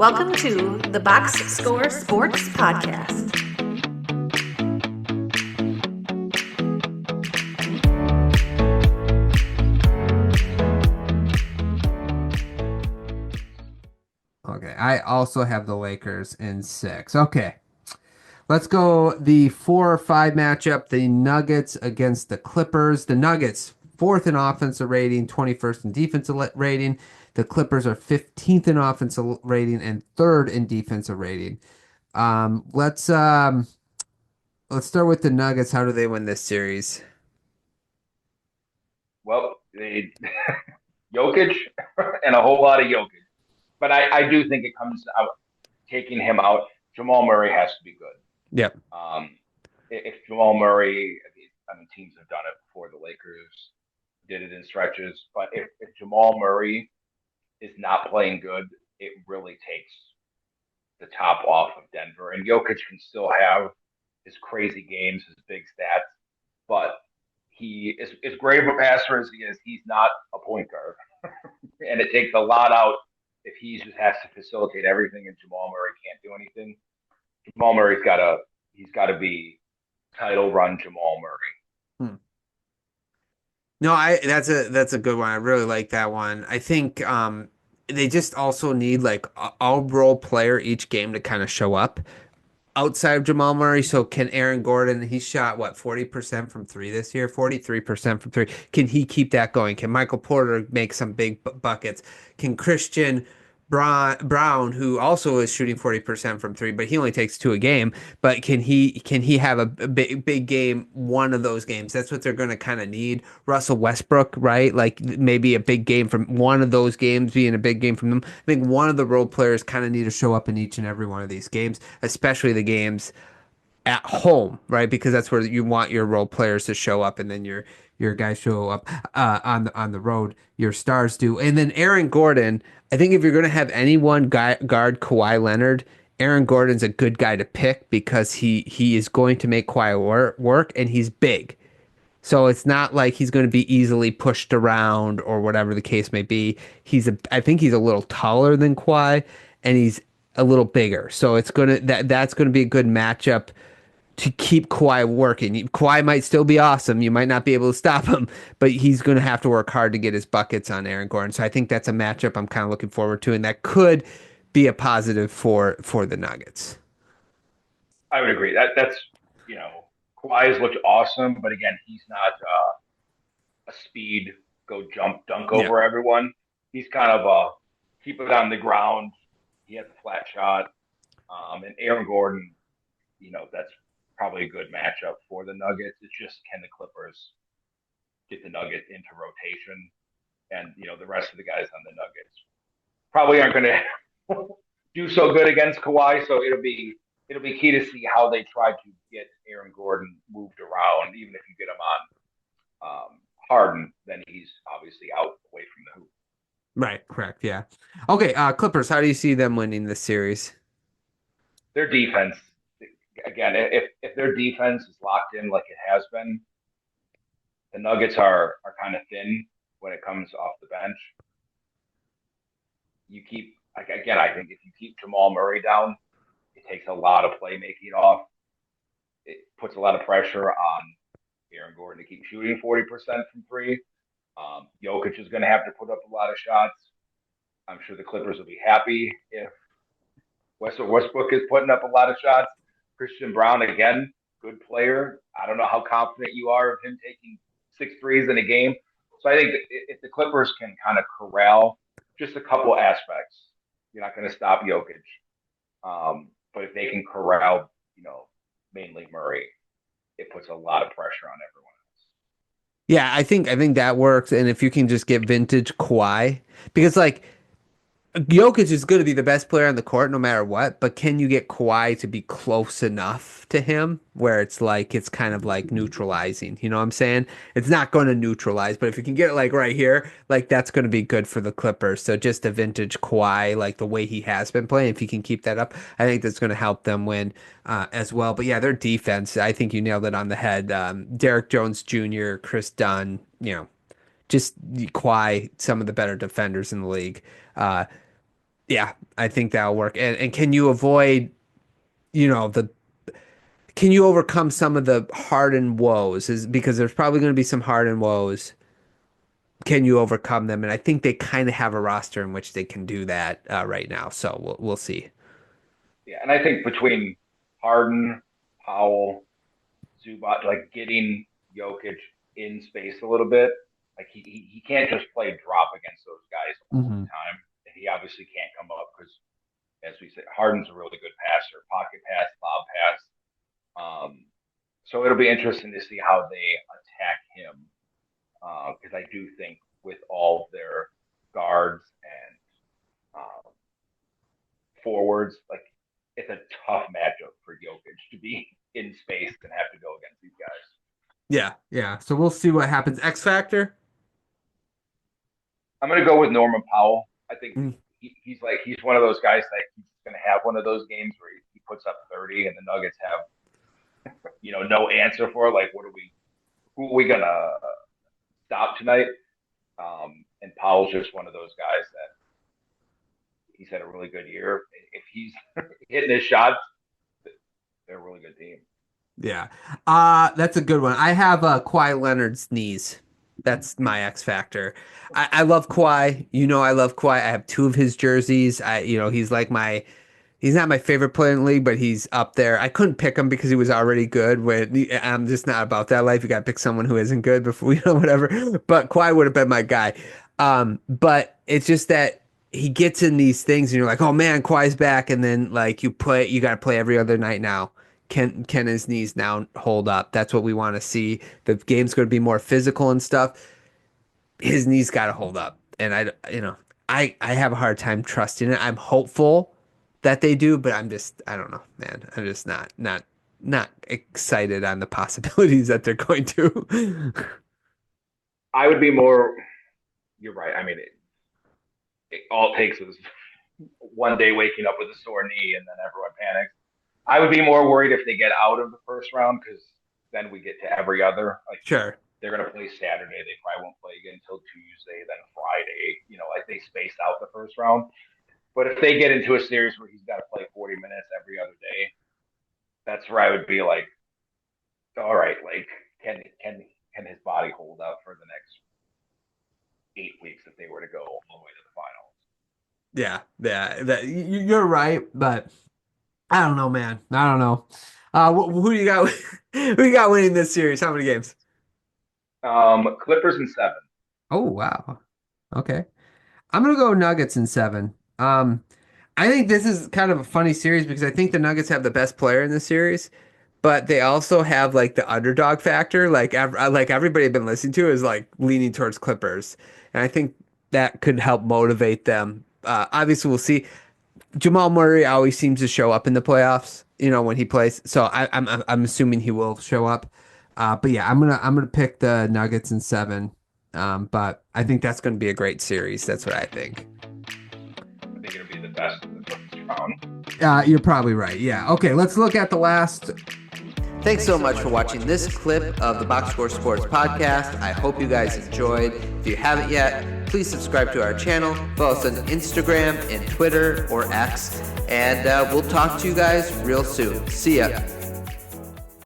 Welcome to the Box Score Sports Podcast. Okay, I also have the Lakers in 6. Okay, let's go the 4 or 5 matchup. The Nuggets against the Clippers. The Nuggets, 4th in offensive rating, 21st in defensive rating. The Clippers are 15th in offensive rating and 3rd in defensive rating. Um, let's um, let's start with the Nuggets. How do they win this series? Well, they Jokic and a whole lot of Jokic. But I do think it comes out taking him out. Jamal Murray has to be good. Yep. If Jamal Murray, I mean, teams have done it before. The Lakers did it in stretches. But if Jamal Murray is not playing good, it really takes the top off of Denver. And Jokic can still have his crazy games, his big stats, but he is as great of a passer as he is. He's not a point guard, and it takes a lot out if he just has to facilitate everything, and Jamal Murray can't do anything. Jamal Murray's got to be title run Jamal Murray. Hmm. No, I that's a good one. I really like that one. I think they just also need like a role player each game to kind of show up outside of Jamal Murray. So can Aaron Gordon, he shot what, 40% from three this year, 43% from three. Can he keep that going? Can Michael Porter make some big buckets? Can Christian Brown, who also is shooting 40% from three, but he only takes 2 a game, but can he have a big game one of those games? That's what they're going to kind of need. Russell Westbrook, right? Like maybe a big game from one of those games being a big game from them. I think one of the role players kind of need to show up in each and every one of these games, especially the games at home, right? Because that's where you want your role players to show up, and then your guys show up on the road. Your stars do, and then Aaron Gordon. I think if you're going to have anyone guard Kawhi Leonard, Aaron Gordon's a good guy to pick because he is going to make Kawhi work, and he's big. So it's not like he's going to be easily pushed around or whatever the case may be. I think he's a little taller than Kawhi, and he's a little bigger. So that's gonna be a good matchup to keep Kawhi working. Kawhi might still be awesome. You might not be able to stop him, but he's going to have to work hard to get his buckets on Aaron Gordon. So I think that's a matchup I'm kind of looking forward to, and that could be a positive for the Nuggets. I would agree. That's Kawhi's looked awesome, but again, he's not a speed go jump dunk Yeah. over everyone. He's kind of a keep it on the ground. He has a flat shot. And Aaron Gordon, that's probably a good matchup for the Nuggets. It's just can the Clippers get the Nuggets into rotation, and the rest of the guys on the Nuggets probably aren't going to do so good against Kawhi. So it'll be key to see how they try to get Aaron Gordon moved around. Even if you get him on Harden, then he's obviously out away from the hoop. Right, correct. Yeah. Okay, Clippers, how do you see them winning this series? Their defense, again, if their defense is locked in like it has been, the Nuggets are kind of thin when it comes off the bench. You keep again, I think if you keep Jamal Murray down, it takes a lot of playmaking off. It puts a lot of pressure on Aaron Gordon to keep shooting 40% from three. Jokic is going to have to put up a lot of shots. I'm sure the Clippers will be happy if Westbrook is putting up a lot of shots. Christian Brown, again, good player. I don't know how confident you are of him taking 6 threes in a game. So I think if the Clippers can kind of corral just a couple aspects, you're not going to stop Jokic. But if they can corral, mainly Murray, it puts a lot of pressure on everyone else. Yeah, I think that works. And if you can just get vintage Kawhi, because like Jokic is going to be the best player on the court no matter what, but can you get Kawhi to be close enough to him where it's kind of like neutralizing? You know what I'm saying? It's not going to neutralize, but if you can get it like right here, like that's going to be good for the Clippers. So just a vintage Kawhi, like the way he has been playing, if he can keep that up, I think that's going to help them win as well. But yeah, their defense, I think you nailed it on the head. Derek Jones Jr., Chris Dunn, just Kawhi, some of the better defenders in the league. Yeah, I think that'll work. And can you avoid, you know, can you overcome some of the Harden woes? Is because there's probably going to be some Harden woes. Can you overcome them? And I think they kind of have a roster in which they can do that right now. So we'll see. Yeah, and I think between Harden, Powell, Zubac, like getting Jokic in space a little bit, like he can't just play drop against those guys all the Hmm. time. And he obviously can't come up because, as we said, Harden's a really good passer, pocket pass, lob pass. So it'll be interesting to see how they attack him because I do think with all their guards and forwards, like it's a tough matchup for Jokic to be in space and have to go against these guys. Yeah, yeah. So we'll see what happens. X Factor. I'm gonna go with Norman Powell. I think Mm. he's one of those guys that he's gonna have one of those games where he puts up 30 and the Nuggets have no answer for like who are we gonna stop tonight? And Powell's just one of those guys that he's had a really good year. If he's hitting his shots, they're a really good team. Yeah. That's a good one. I have Kawhi Leonard's knees. That's my X factor. I love Kawhi. You know I love Kawhi. I have two of his jerseys. He's like he's not my favorite player in the league, but he's up there. I couldn't pick him because he was already good. I'm just not about that life. You got to pick someone who isn't good before whatever. But Kawhi would have been my guy. But it's just that he gets in these things, and you're like, oh man, Kawhi's back, and then like you got to play every other night now. Can his knees now hold up? That's what we want to see. The game's going to be more physical and stuff. His knees got to hold up, and I have a hard time trusting it. I'm hopeful that they do, but I don't know, man. I'm just not excited on the possibilities that they're going to. I would be more. You're right. I mean, it all it takes is one day waking up with a sore knee, and then everyone panics. I would be more worried if they get out of the first round because then we get to every other. Like Sure. they're going to play Saturday. They probably won't play again until Tuesday, then Friday. Like they space out the first round. But if they get into a series where he's got to play 40 minutes every other day, that's where I would be like, all right, like can his body hold up for the next 8 weeks if they were to go all the way to the finals? Yeah, yeah. You're right, but I don't know, man. I don't know. Who do you got? Who you got winning this series? How many games? Clippers in 7. Oh, wow. Okay. I'm gonna go Nuggets in 7. I think this is kind of a funny series because I think the Nuggets have the best player in the series, but they also have like the underdog factor. Like everybody I've been listening to is like leaning towards Clippers, and I think that could help motivate them. Obviously, we'll see. Jamal Murray always seems to show up in the playoffs, when he plays. So I'm assuming he will show up. But yeah, I'm gonna pick the Nuggets in 7. But I think that's gonna be a great series. That's what I think. I think it'll be the best in the first round. You're probably right. Yeah. Okay, let's look at the last. Thanks so much for watching this clip of the Box Score Sports Podcast. I hope you guys enjoyed. If you haven't yet, please subscribe to our channel. Follow us on Instagram and Twitter or X. And we'll talk to you guys real soon. See ya.